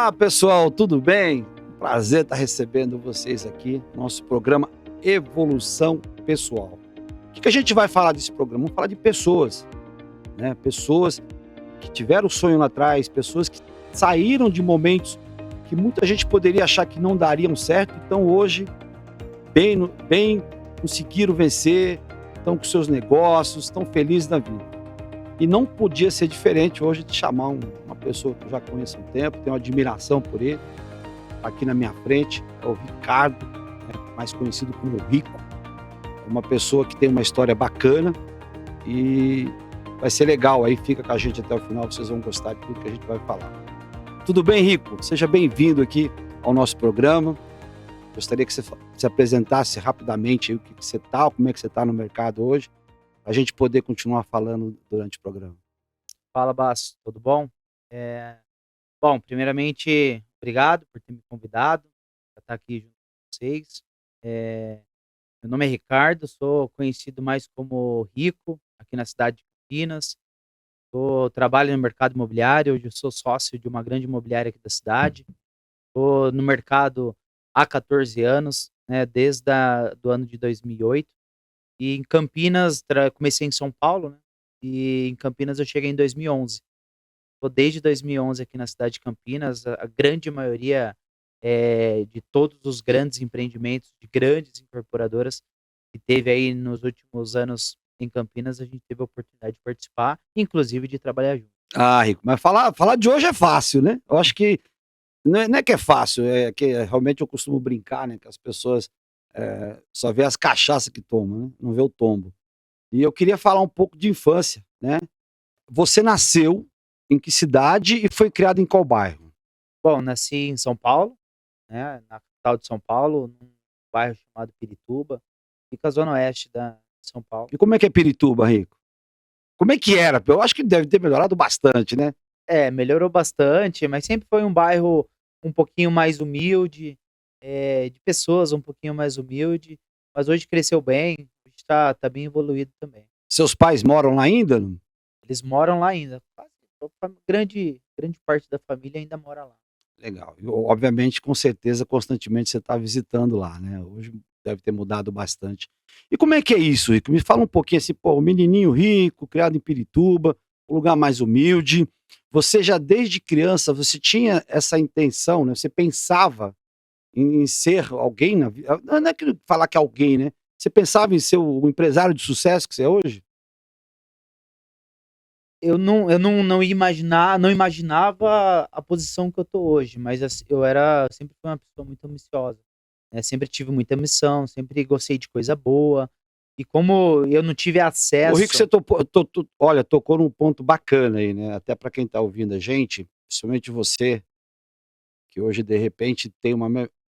Olá, pessoal, tudo bem? Prazer estar recebendo vocês aqui no nosso programa Evolução Pessoal. O que a gente vai falar desse programa? Vamos falar de pessoas, né? Pessoas que tiveram sonho lá atrás, pessoas que saíram de momentos que muita gente poderia achar que não dariam certo, então hoje bem conseguiram vencer, estão com seus negócios, estão felizes na vida. E não podia ser diferente hoje de chamar uma pessoa que eu já conheço há um tempo, tenho admiração por ele, está aqui na minha frente, é o Ricardo, né, mais conhecido como Rico. É uma pessoa que tem uma história bacana e vai ser legal, aí fica com a gente até o final, vocês vão gostar de tudo que a gente vai falar. Tudo bem, Rico? Seja bem-vindo aqui ao nosso programa. Gostaria que você se apresentasse rapidamente aí, o que você está, como é que você está no mercado hoje, para a gente poder continuar falando durante o programa. Fala, Basso, tudo bom? Bom, primeiramente, obrigado por ter me convidado para estar aqui junto com vocês. Meu nome é Ricardo, sou conhecido mais como Rico, aqui na cidade de Campinas. Trabalho no mercado imobiliário, hoje eu sou sócio de uma grande imobiliária aqui da cidade. Estou no mercado há 14 anos, né, desde do ano de 2008. E em Campinas, comecei em São Paulo, né? E em Campinas eu cheguei em 2011. Estou desde 2011 aqui na cidade de Campinas. A grande maioria de todos os grandes empreendimentos, de grandes incorporadoras que teve aí nos últimos anos em Campinas, a gente teve a oportunidade de participar, inclusive de trabalhar junto. Ah, Rico, mas falar de hoje é fácil, né? Eu acho que não é que é fácil, é que realmente eu costumo brincar, né? Que as pessoas só vê as cachaças que tomam, né? Não vê o tombo. E eu queria falar um pouco de infância, né? Você nasceu em que cidade e foi criado em qual bairro? Bom, nasci em São Paulo, né, na capital de São Paulo, num bairro chamado Pirituba, fica a zona oeste de São Paulo. E como é que é Pirituba, Rico? Como é que era? Eu acho que deve ter melhorado bastante, né? Melhorou bastante, mas sempre foi um bairro um pouquinho mais humilde, de pessoas um pouquinho mais humilde, mas hoje cresceu bem, hoje tá bem evoluído também. Seus pais moram lá ainda? Eles moram lá ainda, quase grande parte da família ainda mora lá. Legal. E, obviamente, com certeza, constantemente você está visitando lá, né? Hoje deve ter mudado bastante. E como é que é isso, Rico? Me fala um pouquinho assim, pô, o menininho rico, criado em Pirituba, um lugar mais humilde. Você já desde criança, você tinha essa intenção, né? Você pensava em ser alguém na vida? Não é que falar que é alguém, né? Você pensava em ser o empresário de sucesso que você é hoje? Não imaginava a posição que eu tô hoje, mas eu sempre fui uma pessoa muito ambiciosa, né, sempre tive muita ambição, sempre gostei de coisa boa, e como eu não tive O Rico, você acesso. olha, tocou num ponto bacana aí, né? Até para quem está ouvindo a gente, principalmente você, que hoje de repente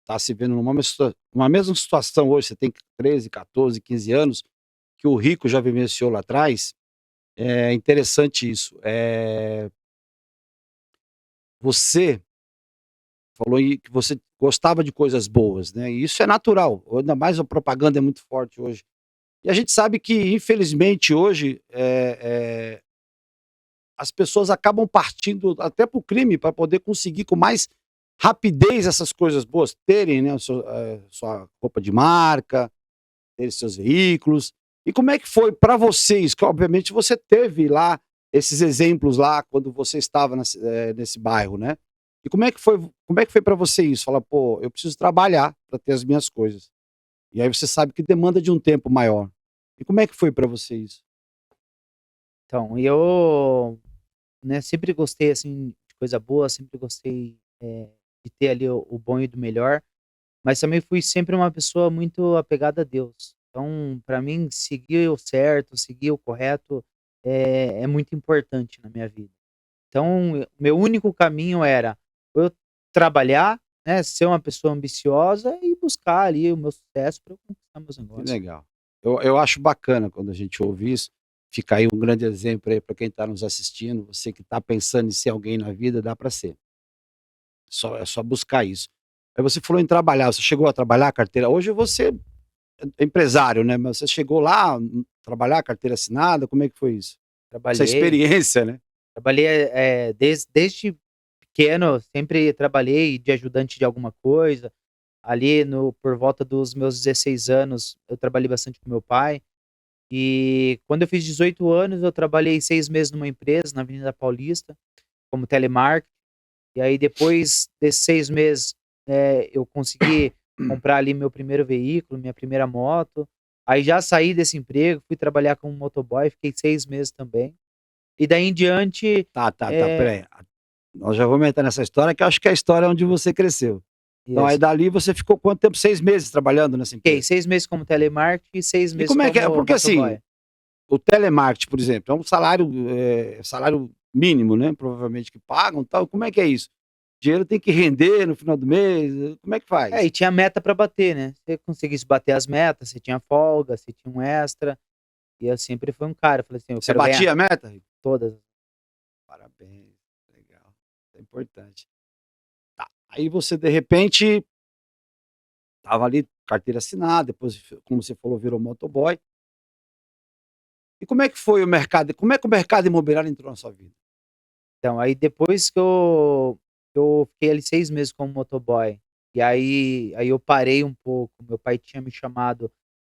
tá se vendo uma mesma situação hoje, você tem 13, 14, 15 anos, que o Rico já vivenciou lá atrás. É interessante isso. Você falou aí que você gostava de coisas boas, né? E isso é natural, ainda mais a propaganda é muito forte hoje. E a gente sabe que, infelizmente, hoje, as pessoas acabam partindo até para o crime para poder conseguir com mais rapidez essas coisas boas, terem, né, sua roupa de marca, terem seus veículos. E como é que foi para vocês? Que obviamente você teve lá esses exemplos lá quando você estava nesse bairro, né? E como é que foi para você isso? Falar, pô, eu preciso trabalhar para ter as minhas coisas. E aí você sabe que demanda de um tempo maior. E como é que foi para você isso? Então, eu, né, sempre gostei, assim, de coisa boa, sempre gostei, de ter ali o bom e do melhor, mas também fui sempre uma pessoa muito apegada a Deus. Então, para mim, seguir o certo, seguir o correto, é muito importante na minha vida. Então, meu único caminho era eu trabalhar, né, ser uma pessoa ambiciosa e buscar ali o meu sucesso para eu conquistar meus Que negócios. legal. Eu acho bacana quando a gente ouve isso. Fica aí um grande exemplo aí para quem está nos assistindo. Você que está pensando em ser alguém na vida, dá para ser. É só buscar isso. Aí você falou em trabalhar. Você chegou a trabalhar carteira. Hoje você é empresário, né? Mas você chegou lá, trabalhar carteira assinada. Como é que foi isso? Essa Trabalhei experiência, né? trabalhei, desde pequeno, sempre trabalhei de ajudante de alguma coisa. Ali por volta dos meus 16 anos, eu trabalhei bastante com meu pai. E quando eu fiz 18 anos, eu trabalhei 6 meses numa empresa na Avenida Paulista, como telemarketing. E aí depois desses 6 meses, eu consegui comprar ali meu primeiro veículo, minha primeira moto. Aí já saí desse emprego, fui trabalhar como motoboy, fiquei 6 meses também. E daí em diante, Tá, eh peraí. Nós já vamos entrar nessa história, que eu acho que é a história onde você cresceu. Então aí isso. dali você ficou quanto tempo? 6 meses trabalhando nessa Fiquei empresa. 6 meses como telemarketing e 6 E meses como é que é? como Porque assim, motoboy. o telemarketing, por exemplo, é um salário, salário mínimo, né, provavelmente que pagam, tal. Como é que é isso? O dinheiro tem que render no final do mês, como é que É, e faz? tinha meta pra bater, né. Se você conseguisse bater as metas, você tinha folga, você tinha um extra, e eu sempre fui um cara, eu falei assim: "Eu Você quero ganhar batia a meta, Rico? todas". Parabéns, legal, é importante. Tá, aí você de repente estava ali, carteira assinada, depois como você falou, virou motoboy. E como é que foi o mercado, como é que o mercado imobiliário entrou na sua vida? Então, aí depois que eu fiquei ali 6 meses como motoboy, e aí eu parei um pouco, meu pai tinha me chamado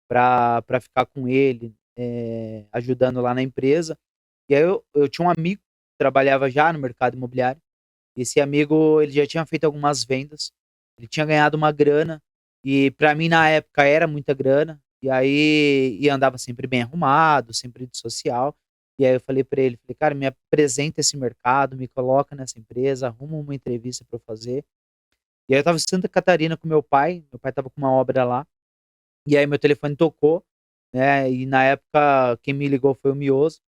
pra ficar com ele, ajudando lá na empresa, e aí eu tinha um amigo que trabalhava já no mercado imobiliário. Esse amigo, ele já tinha feito algumas vendas, ele tinha ganhado uma grana, e pra mim na época era muita grana, e andava sempre bem arrumado, sempre de social. E aí eu falei pra ele, falei: "Cara, me apresenta esse mercado, me coloca nessa empresa, arruma uma entrevista pra eu fazer". E aí eu estava em Santa Catarina com meu pai estava com uma obra lá, e aí meu telefone tocou, né, e na época quem me ligou foi o Mioso.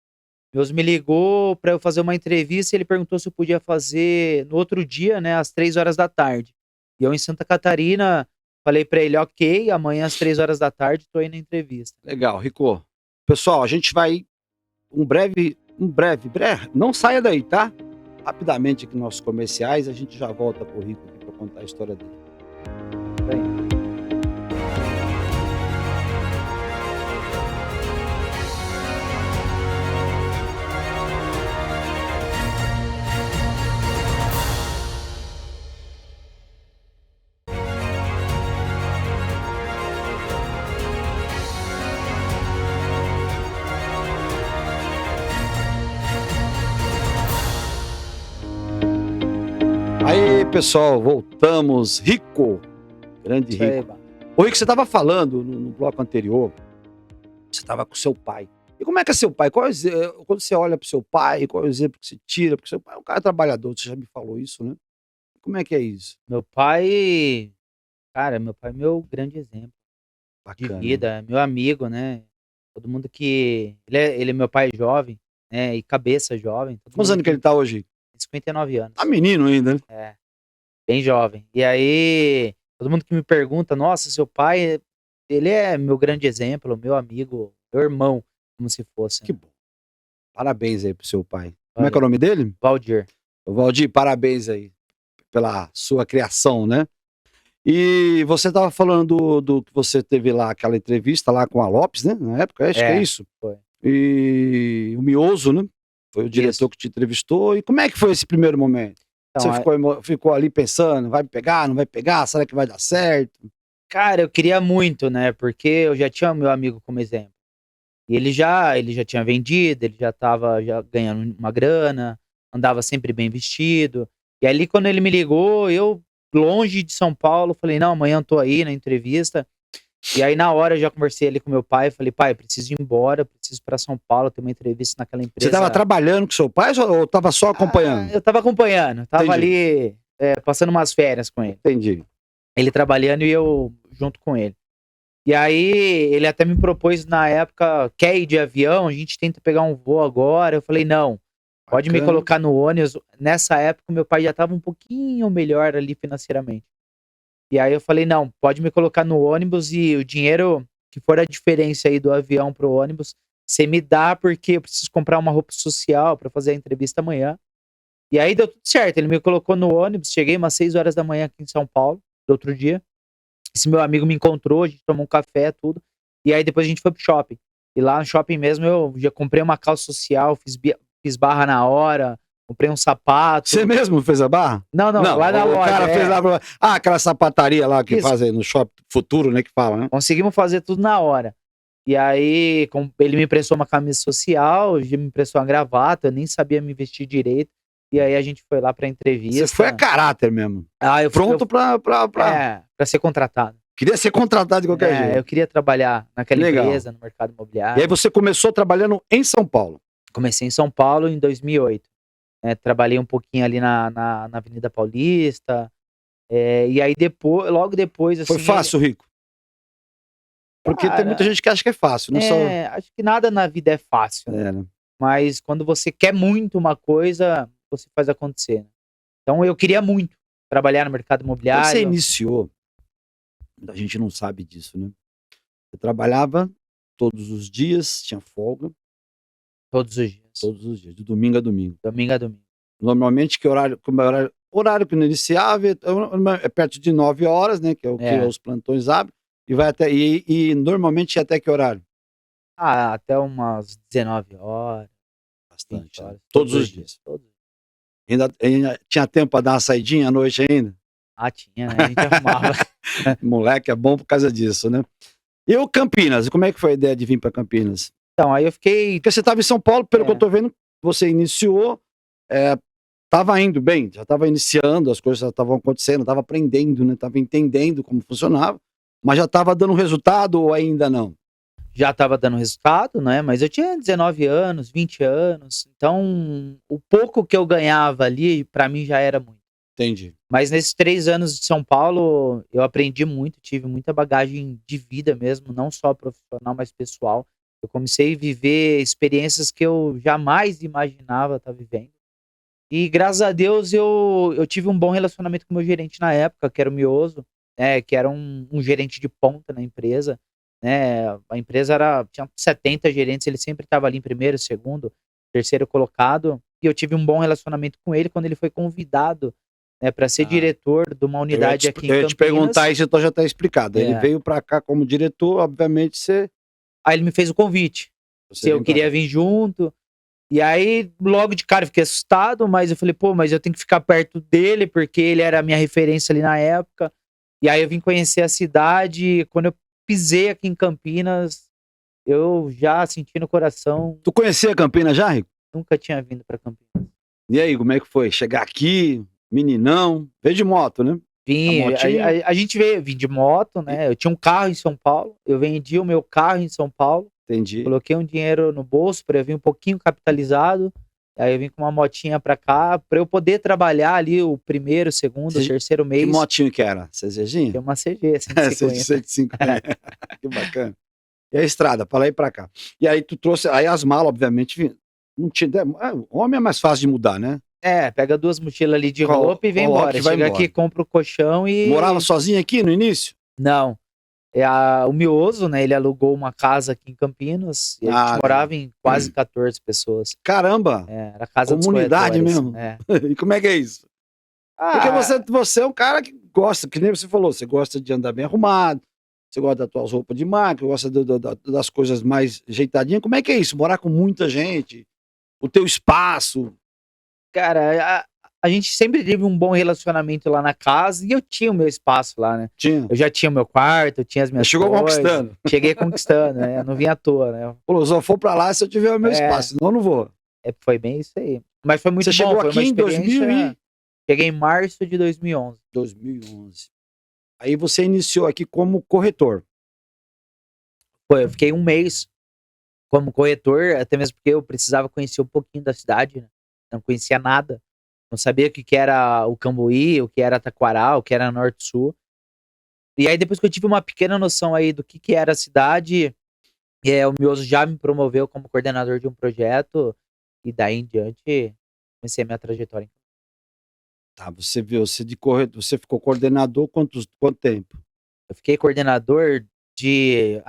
Deus me ligou para eu fazer uma entrevista e ele perguntou se eu podia fazer no outro dia, né, às 15h. E eu em Santa Catarina, falei para ele: "Ok, amanhã às 15h tô aí na entrevista". Legal, Rico. Pessoal, a gente vai breve, não saia daí, tá? Rapidamente aqui nos nossos comerciais, a gente já volta pro Rico aqui para contar a história dele. Bem, Aí, pessoal, voltamos. Rico, grande isso aí, Rico. ba Ô, Rico, você estava falando no bloco anterior, você estava com seu pai. E como é que é seu pai? Quando você olha para o seu pai, qual é o exemplo que você tira? Porque seu pai é um cara trabalhador, você já me falou isso, né? Como é que é isso? meu pai, cara, meu pai é meu grande exemplo de Bacana, hein? vida, é meu amigo, né. Todo mundo que ele é meu pai jovem, né, e cabeça jovem, todo Quantos mundo anos que ele que tá hoje? 59 Tá anos. menino ainda, né? É. Bem jovem. E aí, todo mundo que me pergunta: "Nossa, seu pai, ele é meu grande exemplo, meu amigo, meu irmão", como se fosse, Que né. bom. Parabéns aí pro seu pai. Como é que é o Valeu. nome dele? Valdir. Ô, Valdir, parabéns aí pela sua criação, né? E você estava falando do que você teve lá, aquela entrevista lá com a Lopes, né, na época, acho que é É, isso? foi. E o Mioso, né, foi o diretor Isso. que te entrevistou. E como é que foi esse primeiro momento? Então, Você ficou ali pensando: "Vai me pegar, não vai pegar, será que vai dar certo?" cara, eu queria muito, né, porque eu já tinha o meu amigo como exemplo. E ele já tinha vendido, ele já estava já ganhando uma grana, andava sempre bem vestido. E ali quando ele me ligou, eu longe de São Paulo, falei: "Não, amanhã eu tô aí na entrevista". E aí na hora eu já conversei ali com meu pai, falei: "Pai, preciso ir embora, preciso ir pra São Paulo, ter uma entrevista naquela Você estava empresa". trabalhando com seu pai ou estava só acompanhando? Eu estava acompanhando, estava Entendi, ali, passando umas férias com ele. entendi. Ele trabalhando e eu junto com ele. E aí ele até me propôs na época: "Quer ir de avião? A gente tenta pegar um voo agora". Eu falei: "Não, pode me Bacana. colocar no ônibus". Nessa época o meu pai já estava um pouquinho melhor ali financeiramente. E aí eu falei: "Não, pode me colocar no ônibus e o dinheiro que for a diferença aí do avião para o ônibus, você me dá, porque eu preciso comprar uma roupa social para fazer a entrevista amanhã". E aí deu tudo certo, ele me colocou no ônibus, cheguei umas 6h aqui em São Paulo, do outro dia. Esse meu amigo me encontrou, a gente tomou um café, tudo, e aí depois a gente foi para o shopping. E lá no shopping mesmo eu já comprei uma calça social, fiz barra na hora, comprei um sapato. Você mesmo fez a barra? Não, lá na o loja. cara fez lá. Aquela sapataria lá que Isso. fazem no Shopping Futuro, né? Que fala, né? Conseguimos fazer tudo na hora. E aí, ele me emprestou uma camisa social, ele me emprestou uma gravata, eu nem sabia me vestir direito. E aí a gente foi lá pra entrevista. Você foi a caráter mesmo. Eu Pronto pra... pra ser contratado. Queria ser contratado de qualquer jeito. Eu queria trabalhar naquela Legal. empresa, no mercado E imobiliário. aí você começou trabalhando em São Paulo. Comecei em São Paulo em 2008. Trabalhei um pouquinho ali na Avenida Paulista. E aí logo depois, assim... Foi fácil, Rico? Porque tem muita gente que acha que é fácil, não só... Acho que nada na vida é fácil, né? né? Mas quando você quer muito uma coisa, você faz acontecer, né? Então eu queria muito trabalhar no mercado Quando imobiliário. você iniciou, a gente não sabe disso, né? Você trabalhava todos os dias, tinha folga, Todos os dias. todos os dias, de domingo a domingo. Domingo a domingo. Normalmente, que horário que não iniciava é perto de 9 horas, né? Que é o que os plantões abrem, e vai até. E normalmente ia até que horário? Até umas 19 horas. Bastante. 20 horas. Todos os dias. Todos. Ainda tinha tempo para dar uma saidinha à noite ainda? Tinha, né? A gente arrumava. Moleque é bom por causa disso, né? E o Campinas? Como é que foi a ideia de vir para Campinas? Então, aí eu fiquei... Porque você estava em São Paulo, pelo que eu tô vendo, você iniciou, estava indo bem, já estava iniciando, as coisas já estavam acontecendo, estava aprendendo, né? Estava entendendo como funcionava, mas já estava dando resultado ou ainda não? Já estava dando resultado, né? Mas eu tinha 19 anos, 20 anos. Então, o pouco que eu ganhava ali, para mim já era muito. Entendi. Mas nesses 3 anos de São Paulo, eu aprendi muito, tive muita bagagem de vida mesmo, não só profissional, mas pessoal. Eu comecei a viver experiências que eu jamais imaginava estar vivendo. E graças a Deus eu tive um bom relacionamento com o meu gerente na época, que era o Mioso, que era um gerente de ponta na empresa. A empresa tinha 70 gerentes, ele sempre estava ali em primeiro, segundo, terceiro colocado. E eu tive um bom relacionamento com ele quando ele foi convidado para ser diretor de uma unidade aqui em Campinas. Eu ia te perguntar isso, então já está explicado. Ele veio para cá como diretor, obviamente você... Aí ele me fez o convite, se eu queria vir junto. E aí, logo de cara, eu fiquei assustado, mas eu falei, mas eu tenho que ficar perto dele, porque ele era a minha referência ali na época. E aí eu vim conhecer a cidade. Quando eu pisei aqui em Campinas, eu já senti no coração... Tu conhecia Campinas já, Rico? Nunca tinha vindo para Campinas. E aí, como é que foi? Chegar aqui, meninão, veio de moto, né? A gente vim de moto, né? Eu tinha um carro em São Paulo, eu vendi o meu carro em São Paulo. Entendi. Coloquei um dinheiro no bolso para eu vir um pouquinho capitalizado. Aí eu vim com uma motinha para cá, para eu poder trabalhar ali o primeiro, segundo, terceiro mês. Que motinho que era? CZzinha? Tem uma CG, 150. 150. Que bacana. E a estrada, para lá e para cá. E aí tu trouxe, aí as malas, obviamente, não tinha, homem é mais fácil de mudar, né? Pega 2 mochilas ali de roupa e vem embora. Chega aqui, compra o colchão e... Morava sozinho aqui no início? Não. O Mioso, né? Ele alugou uma casa aqui em Campinas. E a gente morava em quase 14 pessoas. Caramba! Era casa comunidade dos mesmo. E como é que é isso? Porque você é um cara que gosta, que nem você falou, você gosta de andar bem arrumado, você gosta das tuas roupas de marca, gosta das coisas mais ajeitadinhas. Como é que é isso? Morar com muita gente, o teu espaço. Cara, a gente sempre teve um bom relacionamento lá na casa e eu tinha o meu espaço lá, né? Tinha. Eu já tinha o meu quarto, eu tinha as minhas Chegou coisas. conquistando. Cheguei conquistando, né? Eu não vim à toa, né? Falou, só vou pra lá se eu tiver o meu espaço, senão eu não vou. Foi bem isso aí. Mas foi muito bom. Você chegou aqui em 2000 Cheguei em março de 2011. 2011. Aí você iniciou aqui como corretor. Eu fiquei um mês como corretor, até mesmo porque eu precisava conhecer um pouquinho da cidade, né? Não conhecia nada. Não sabia o que era o Cambuí, o que era Taquaral, o que era Norte-Sul. E aí, depois que eu tive uma pequena noção aí do que era a cidade, o Mioso já me promoveu como coordenador de um projeto. E daí em diante, comecei a minha trajetória. Tá, você viu, você ficou coordenador quanto tempo? Eu fiquei coordenador de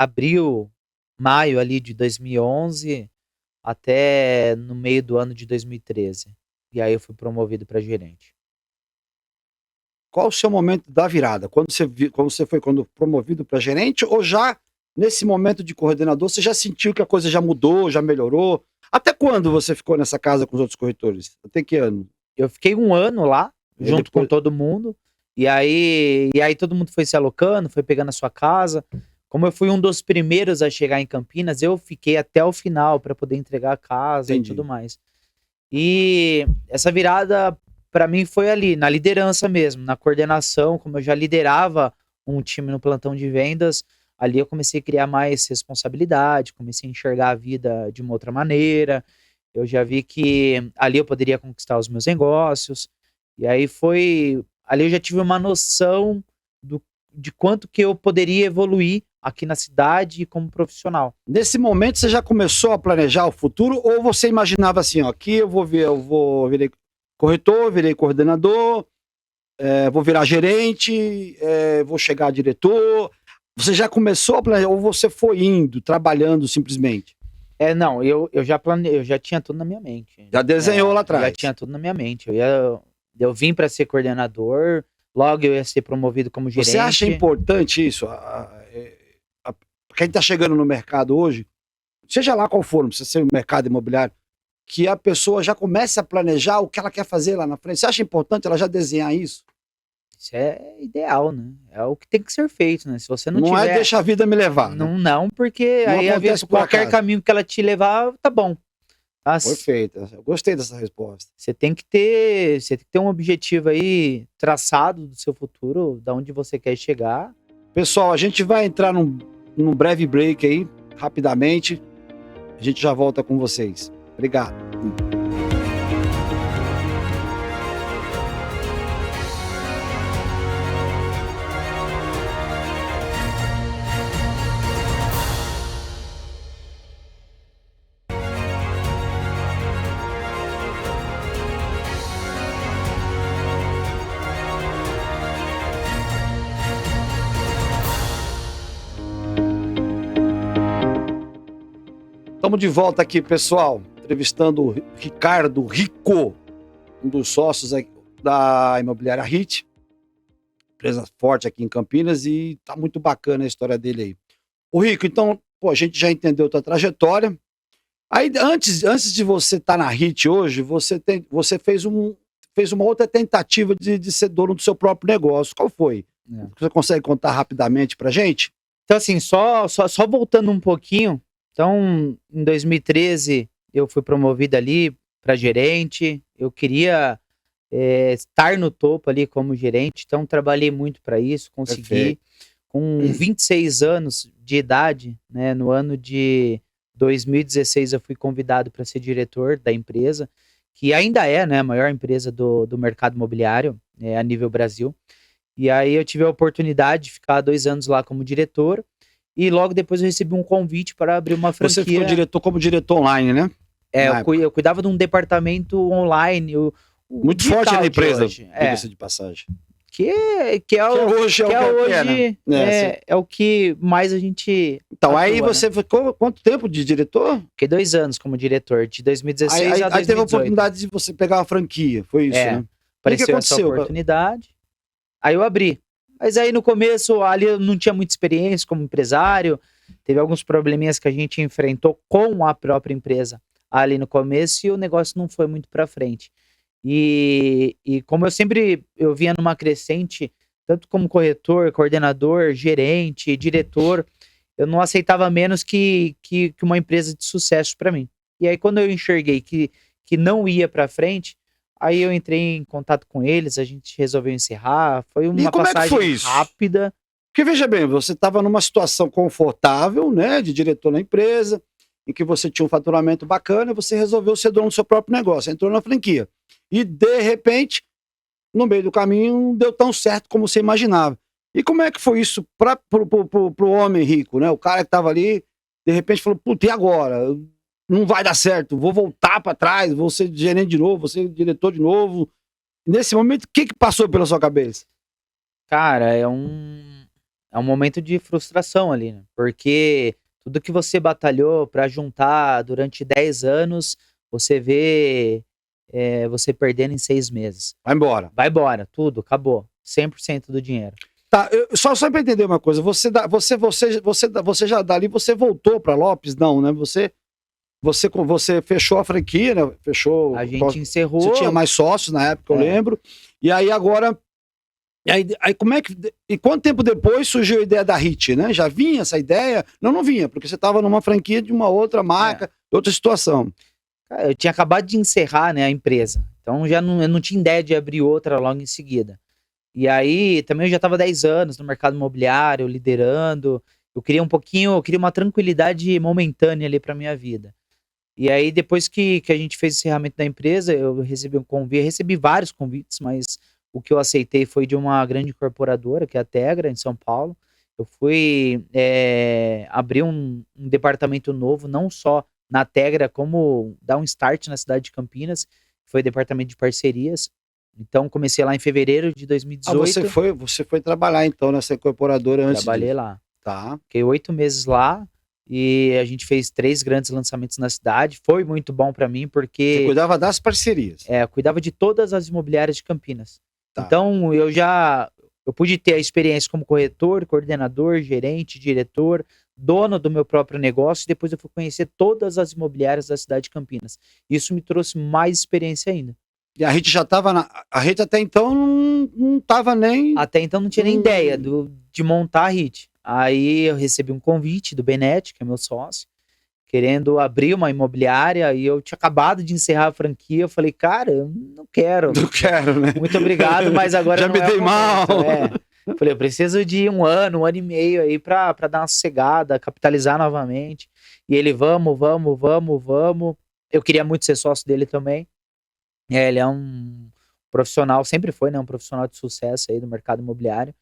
maio ali de 2011 até no meio do ano de 2013. E aí eu fui promovido para gerente. Qual o seu momento da virada? Quando você foi promovido para gerente ou já Nesse momento de coordenador, você já sentiu que a coisa já mudou, já melhorou? Até quando você ficou nessa casa com os outros corretores? Até que ano? Eu fiquei 1 ano lá, E junto com depois... todo mundo. E aí todo mundo foi se alocando, foi pegando a sua casa. Como eu fui um dos primeiros a chegar em Campinas, eu fiquei até o final para poder entregar a casa e tudo Entendi. mais. E essa virada para mim foi ali, na liderança mesmo, na coordenação, como eu já liderava um time no plantão de vendas, ali eu comecei a criar mais responsabilidade, comecei a enxergar a vida de uma outra maneira. Eu já vi que ali eu poderia conquistar os meus negócios. E aí ali eu já tive uma noção de quanto que eu poderia evoluir aqui na cidade como profissional. Nesse momento, você já começou a planejar o futuro ou você imaginava assim, ó, aqui virei corretor, virei coordenador, vou virar gerente, vou chegar a diretor. Você já começou a planejar ou você foi indo, trabalhando simplesmente? Não, eu já tinha tudo na minha mente. Já desenhou lá atrás? Já tinha tudo na minha mente. Eu vim para ser coordenador, logo eu ia ser promovido como gerente. Você acha importante isso? Quem está chegando no mercado hoje, seja lá qual for, não precisa ser o mercado imobiliário, que a pessoa já comece a planejar o que ela quer fazer lá na frente. Você acha importante ela já desenhar isso? Isso é ideal, né? É o que tem que ser feito, né? Se você não Não tiver... é deixar a vida me levar, né? Não, porque Não aí acontece por qualquer acaso. caminho que ela te levar, tá bom. Perfeito. Eu gostei dessa resposta. Você tem que ter um objetivo aí traçado do seu futuro, da onde você quer chegar. Pessoal, a gente vai entrar num breve break aí, rapidamente. A gente já volta com vocês. Obrigado. Estamos de volta aqui, pessoal, entrevistando o Ricardo Rico, um dos sócios da imobiliária RIT, empresa forte aqui em Campinas, e tá muito bacana a história dele aí. O Rico, então, a gente já entendeu a tua trajetória. Aí, antes de você estar na RIT hoje, você fez uma outra tentativa de ser dono do seu próprio negócio. Qual foi? Você consegue contar rapidamente pra gente? Então, assim, só voltando um pouquinho. Então, em 2013, eu fui promovido ali para gerente. Eu queria estar no topo ali como gerente, então trabalhei muito para isso, consegui. Perfeito. Com 26 anos de idade, né, no ano de 2016, eu fui convidado para ser diretor da empresa, que ainda é, né, a maior empresa do mercado imobiliário a nível Brasil. E aí eu tive a oportunidade de ficar 2 anos lá como diretor. E logo depois eu recebi um convite para abrir uma franquia. Você ficou como diretor online, né? Eu cuidava de um departamento online. Muito forte na empresa, diga-se de passagem. Que hoje é o que mais a gente... Então, aí você ficou quanto tempo de diretor? Fiquei 2 anos como diretor, de 2016 a 2018. Aí teve a oportunidade de você pegar uma franquia, foi isso, né? Apareceu essa oportunidade, aí eu abri. Mas aí no começo, ali eu não tinha muita experiência como empresário, teve alguns probleminhas que a gente enfrentou com a própria empresa ali no começo e o negócio não foi muito para frente. E como eu vinha numa crescente, tanto como corretor, coordenador, gerente, diretor, eu não aceitava menos que uma empresa de sucesso para mim. E aí quando eu enxerguei que não ia para frente, aí eu entrei em contato com eles, a gente resolveu encerrar, foi uma passagem rápida. Porque veja bem, você estava numa situação confortável, né, de diretor na empresa, em que você tinha um faturamento bacana, você resolveu ser dono do seu próprio negócio, entrou na franquia. E, de repente, no meio do caminho, não deu tão certo como você imaginava. E como é que foi isso pro homem rico, né? O cara que estava ali, de repente falou, puta, e agora? Não vai dar certo, vou voltar para trás, vou ser gerente de novo, vou ser diretor de novo. Nesse momento, o que passou pela sua cabeça? Cara, é um momento de frustração ali, né? Porque tudo que você batalhou para juntar durante 10 anos, você vê você perdendo em 6 meses. Vai embora. Vai embora, tudo, acabou. 100% do dinheiro. Tá, só para entender uma coisa, você já dali, você voltou para Lopes? Não, né? Você fechou a franquia, né? Fechou. A gente encerrou. Você tinha mais sócios na época, eu lembro. E aí agora. Aí como é que. E quanto tempo depois surgiu a ideia da HIT, né? Já vinha essa ideia? Não vinha, porque você estava numa franquia de uma outra marca, outra situação. Eu tinha acabado de encerrar, né, a empresa. Então eu não tinha ideia de abrir outra logo em seguida. E aí também eu já estava 10 anos no mercado imobiliário, liderando. Eu queria uma tranquilidade momentânea ali para minha vida. E aí, depois que a gente fez o encerramento da empresa, eu recebi um convite, recebi vários convites, mas o que eu aceitei foi de uma grande incorporadora, que é a Tegra, em São Paulo. Eu fui abrir um departamento novo, não só na Tegra, como dar um start na cidade de Campinas, que foi o departamento de parcerias. Então, comecei lá em fevereiro de 2018. Você foi trabalhar, então, nessa incorporadora antes Trabalhei disso. lá. Tá. Fiquei 8 meses lá. E a gente fez 3 grandes lançamentos na cidade. Foi muito bom para mim, porque... Você cuidava das parcerias. eu cuidava de todas as imobiliárias de Campinas. Tá. Então, eu pude ter a experiência como corretor, coordenador, gerente, diretor, dono do meu próprio negócio. E depois eu fui conhecer todas as imobiliárias da cidade de Campinas. Isso me trouxe mais experiência ainda. E a REIT já estava a REIT até então não estava nem... Até então não tinha nem ideia de montar a REIT. Aí eu recebi um convite do Benetti, que é meu sócio, querendo abrir uma imobiliária, e eu tinha acabado de encerrar a franquia. Eu falei, cara, eu não quero. Não quero, né? Muito obrigado, mas agora já não me dei mal. Eu falei, eu preciso de um ano e meio aí pra dar uma sossegada, capitalizar novamente. E ele, vamos. Eu queria muito ser sócio dele também. Ele é um profissional, sempre foi, né? Um profissional de sucesso aí do mercado imobiliário.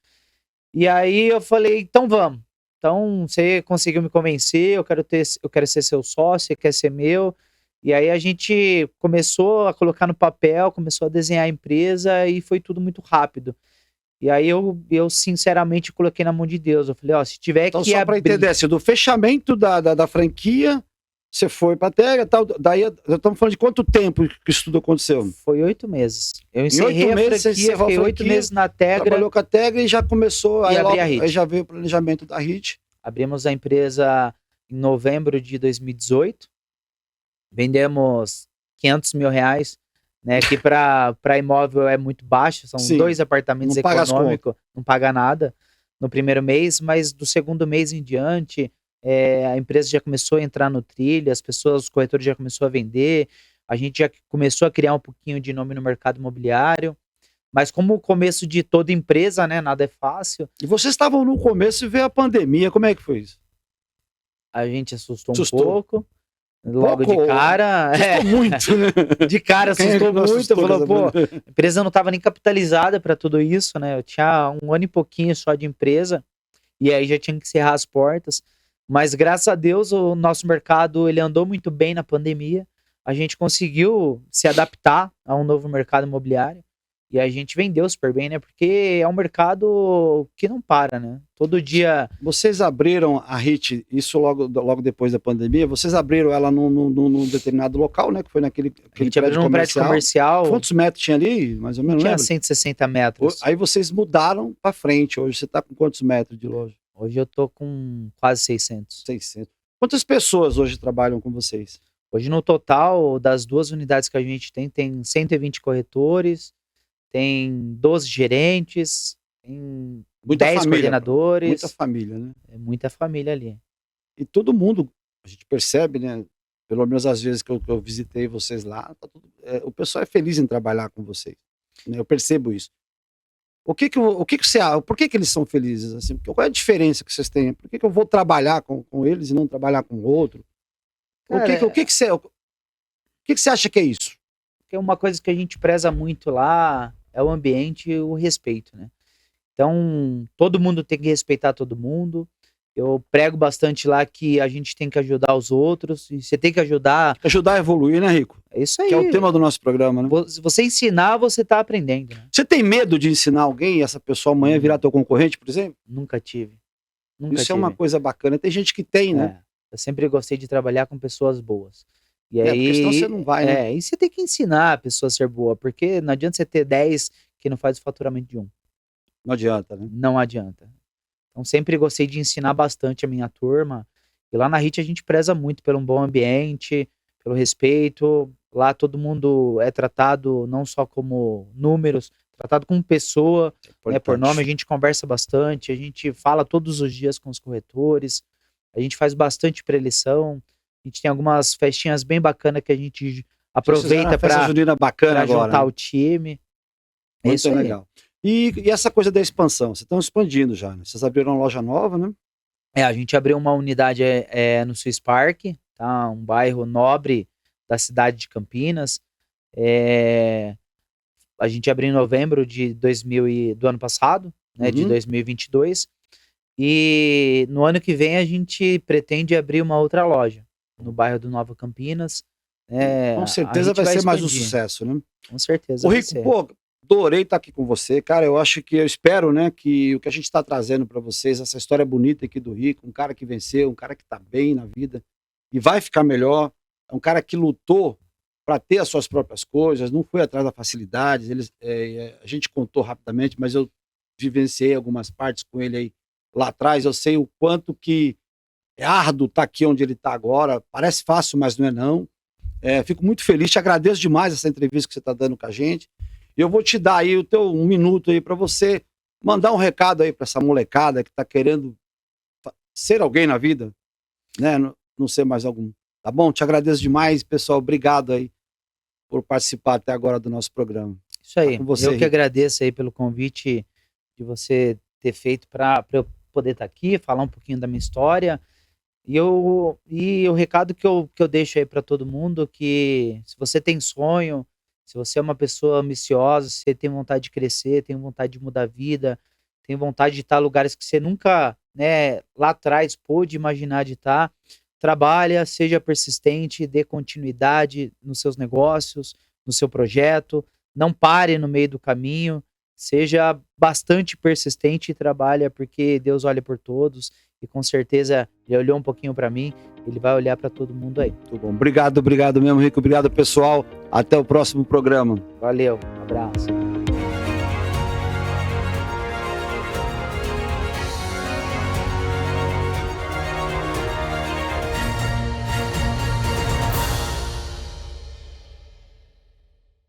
E aí eu falei, então vamos. Então você conseguiu me convencer, eu quero ser seu sócio, você quer ser meu. E aí a gente começou a colocar no papel, começou a desenhar a empresa e foi tudo muito rápido. E aí eu sinceramente coloquei na mão de Deus. Eu falei, se tiver então, que só para entender, assim, do fechamento da franquia, você foi para a Tegra e tal, daí estamos falando de quanto tempo que isso tudo aconteceu? Foi 8 meses. Eu encerrei a franquia, fiquei 8 meses na Tegra. Trabalhou com a Tegra e já começou, a aí já veio o planejamento da REIT. Abrimos a empresa em novembro de 2018. Vendemos R$500 mil, né? Que para imóvel é muito baixo. São 2 apartamentos econômicos, não paga nada no primeiro mês, mas do segundo mês em diante, a empresa já começou a entrar no trilho, os corretores já começou a vender, a gente já começou a criar um pouquinho de nome no mercado imobiliário. Mas como o começo de toda empresa, né, nada é fácil. E vocês estavam no começo e veio a pandemia, como é que foi isso? A gente assustou um pouco. Logo de cara. Assustou muito, né? De cara assustou muito. Falou, a empresa não estava nem capitalizada para tudo isso, né? Eu tinha 1 ano e pouquinho só de empresa. E aí já tinha que encerrar as portas. Mas graças a Deus o nosso mercado ele andou muito bem na pandemia. A gente conseguiu se adaptar a um novo mercado imobiliário. E a gente vendeu super bem, né? Porque é um mercado que não para, né? Todo dia... Vocês abriram a REIT, isso logo depois da pandemia, vocês abriram ela num determinado local, né? Que foi naquele prédio comercial. Quantos metros tinha ali? Mais ou menos, tinha 160 metros. Aí vocês mudaram para frente. Hoje você está com quantos metros de loja? Hoje eu tô com quase 600. 600. Quantas pessoas hoje trabalham com vocês? Hoje no total, das 2 unidades que a gente tem 120 corretores, tem 12 gerentes, tem 10 coordenadores. Muita família, né? É muita família ali. E todo mundo, a gente percebe, né? Pelo menos às vezes que eu visitei vocês lá, o pessoal é feliz em trabalhar com vocês. Né? Eu percebo isso. Por que eles são felizes assim? Qual é a diferença que vocês têm? Por que eu vou trabalhar com eles e não trabalhar com o outro? Cara, o que você acha que é isso? Porque uma coisa que a gente preza muito lá é o ambiente e o respeito, né? Então, todo mundo tem que respeitar todo mundo. Eu prego bastante lá que a gente tem que ajudar os outros. E você tem que ajudar... Ajudar a evoluir, né, Rico? É isso aí. Que é o tema do nosso programa, né? Se você ensinar, você tá aprendendo. Né? Você tem medo de ensinar alguém e essa pessoa amanhã virar teu concorrente, por exemplo? Nunca tive. Isso é uma coisa bacana. Tem gente que tem, né? Eu sempre gostei de trabalhar com pessoas boas. E aí, porque senão você não vai, né? E você tem que ensinar a pessoa a ser boa, porque não adianta você ter 10 que não faz o faturamento de 1. Não adianta, né? não adianta. Então sempre gostei de ensinar bastante a minha turma. E lá na RIT a gente preza muito pelo um bom ambiente, pelo respeito. Lá todo mundo é tratado não só como números, tratado como pessoa, né, por nome. A Importante. gente conversa bastante, a gente fala todos os dias com os corretores, a gente faz bastante preleção. A gente tem algumas festinhas bem bacanas que a gente Vocês fizeram uma aproveita festa junina bacana agora, juntar né? o time. É Muito isso aí. legal. E essa coisa da expansão, vocês estão expandindo já, né? Vocês abriram uma loja nova, né? A gente abriu uma unidade no Swiss Park, tá? Um bairro nobre da cidade de Campinas. A gente abriu em novembro do ano passado, né? De Uhum. 2022. E no ano que vem a gente pretende abrir uma outra loja no bairro do Nova Campinas. Com A certeza gente vai ser mais um expandir. sucesso, né? Com certeza Ô, vai Rico, ser. pô, adorei estar aqui com você. Cara, eu espero, né, que o que a gente está trazendo para vocês, essa história bonita aqui do Rico, um cara que venceu, um cara que está bem na vida e vai ficar melhor, é um cara que lutou para ter as suas próprias coisas, não foi atrás da facilidade. A gente contou rapidamente, mas eu vivenciei algumas partes com ele aí lá atrás. Eu sei o quanto que é árduo estar aqui onde ele está agora. Parece fácil, mas não é não. Fico muito feliz, te agradeço demais essa entrevista que você está dando com a gente. Eu vou te dar aí o teu 1 minuto aí para você mandar um recado aí para essa molecada que está querendo ser alguém na vida, né? Não ser mais algum. Tá bom? Te agradeço demais, pessoal. Obrigado aí por participar até agora do nosso programa. Isso aí. Com você, Eu que Rico. agradeço aí pelo convite de você ter feito para eu poder estar aqui, falar um pouquinho da minha história. E o recado que eu deixo aí para todo mundo, que se você tem sonho, se você é uma pessoa ambiciosa, se você tem vontade de crescer, tem vontade de mudar a vida, tem vontade de estar em lugares que você nunca, né, lá atrás pôde imaginar de estar, trabalha, seja persistente, dê continuidade nos seus negócios, no seu projeto, não pare no meio do caminho, seja bastante persistente e trabalha, porque Deus olha por todos. E com certeza ele olhou um pouquinho para mim, ele vai olhar para todo mundo aí. Muito bom. Obrigado mesmo, Rico. Obrigado, pessoal. Até o próximo programa. Valeu, um abraço.